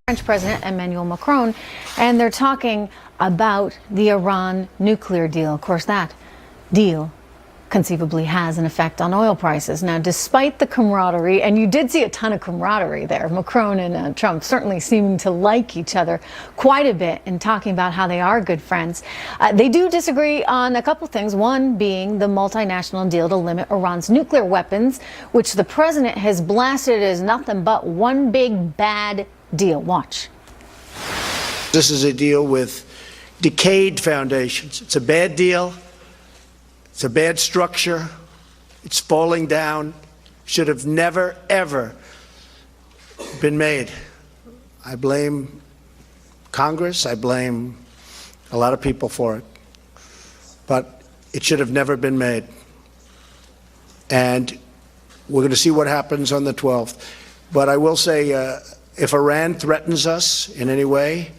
French President Emmanuel Macron, and they're talking about the Iran nuclear deal. Of course, that deal conceivably has an effect on oil prices. Now, despite the camaraderie, and you did see a ton of camaraderie there, Macron and Trump certainly seeming to like each other quite a bit and talking about how they are good friends. They do disagree on a couple things, one being the multinational deal to limit Iran's nuclear weapons, which the president has blasted as nothing but one big bad deal. Watch. This is a deal with decayed foundations. It's a bad deal. It's a bad structure. It's falling down. Should have never, ever been made. I blame Congress. I blame a lot of people for it. But it should have never been made. And we're going to see what happens on the 12th. But I will say, if Iran threatens us in any way,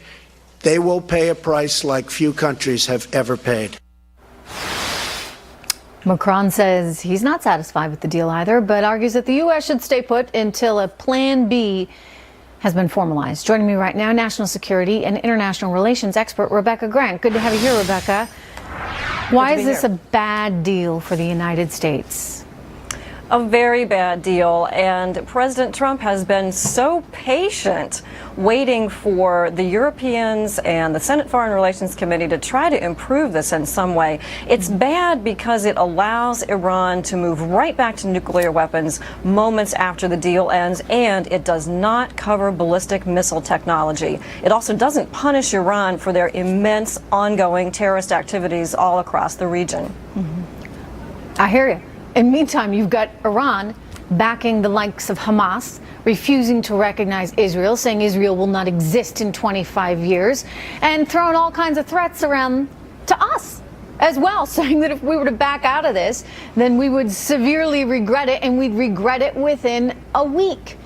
they will pay a price like few countries have ever paid. Macron says he's not satisfied with the deal either, but argues that the U.S. should stay put until a Plan B has been formalized. Joining me right now, national security and international relations expert Rebecca Grant. Good to have you here, Rebecca. Why is this a bad deal for the United States? A very bad deal, and President Trump has been so patient waiting for the Europeans and the Senate Foreign Relations Committee to try to improve this in some way. It's bad because it allows Iran to move right back to nuclear weapons moments after the deal ends, and it does not cover ballistic missile technology. It also doesn't punish Iran for their immense ongoing terrorist activities all across the region. I hear you. In the meantime, you've got Iran backing the likes of Hamas, refusing to recognize Israel, saying Israel will not exist in 25 years, and throwing all kinds of threats around to us as well, saying that if we were to back out of this, then we would severely regret it, and we'd regret it within a week.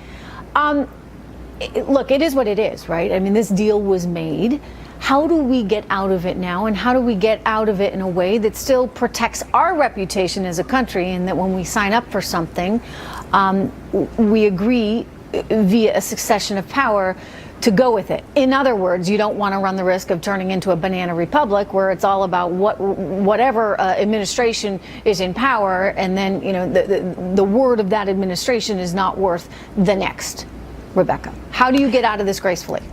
Look, it is what it is, right? I mean, this deal was made. How do we get out of it now, and how do we get out of it in a way that still protects our reputation as a country, and that when we sign up for something, we agree via a succession of power to go with it? In other words, you don't want to run the risk of turning into a banana republic where it's all about whatever administration is in power, and then the word of that administration is not worth the next. Rebecca, how do you get out of this gracefully?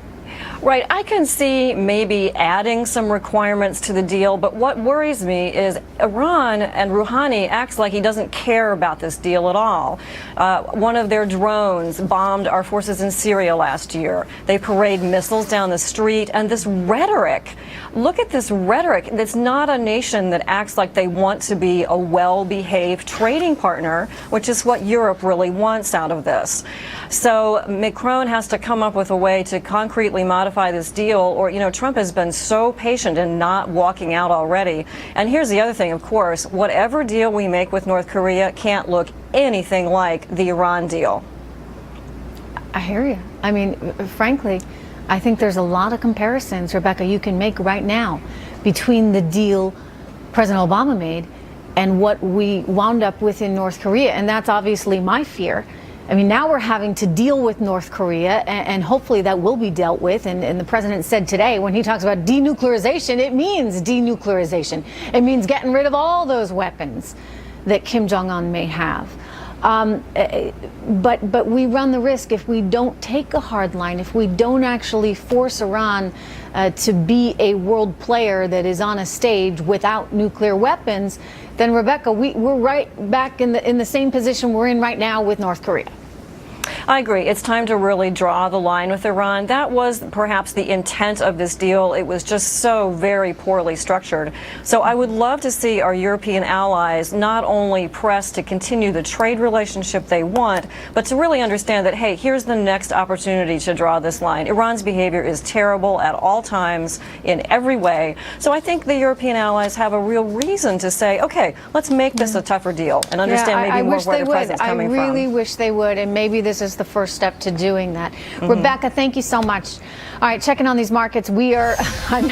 Right. I can see maybe adding some requirements to the deal, but what worries me is Iran and Rouhani acts like he doesn't care about this deal at all. One of their drones bombed our forces in Syria last year. They parade missiles down the street, and this rhetoric. Look at this rhetoric. It's not a nation that acts like they want to be a well-behaved trading partner, which is what Europe really wants out of this. So Macron has to come up with a way to concretely modify this deal, or, Trump has been so patient in not walking out already. And here's the other thing, of course, whatever deal we make with North Korea can't look anything like the Iran deal. I hear you. I mean, frankly, I think there's a lot of comparisons, Rebecca, you can make right now between the deal President Obama made and what we wound up with in North Korea. And that's obviously my fear. I mean, now we're having to deal with North Korea, and hopefully that will be dealt with. And the president said today, when he talks about denuclearization, it means denuclearization. It means getting rid of all those weapons that Kim Jong-un may have. But we run the risk, if we don't take a hard line, if we don't actually force Iran to be a world player that is on a stage without nuclear weapons, then, Rebecca, we're right back in the same position we're in right now with North Korea. I agree. It's time to really draw the line with Iran. That was perhaps the intent of this deal. It was just so very poorly structured. So I would love to see our European allies not only press to continue the trade relationship they want, but to really understand that, hey, here's the next opportunity to draw this line. Iran's behavior is terrible at all times in every way. So I think the European allies have a real reason to say, okay, let's make this a tougher deal and understand maybe more where the president's coming from. I really wish they would, and maybe this is the first step to doing that. Rebecca, thank you so much. All right, checking on these markets. I'm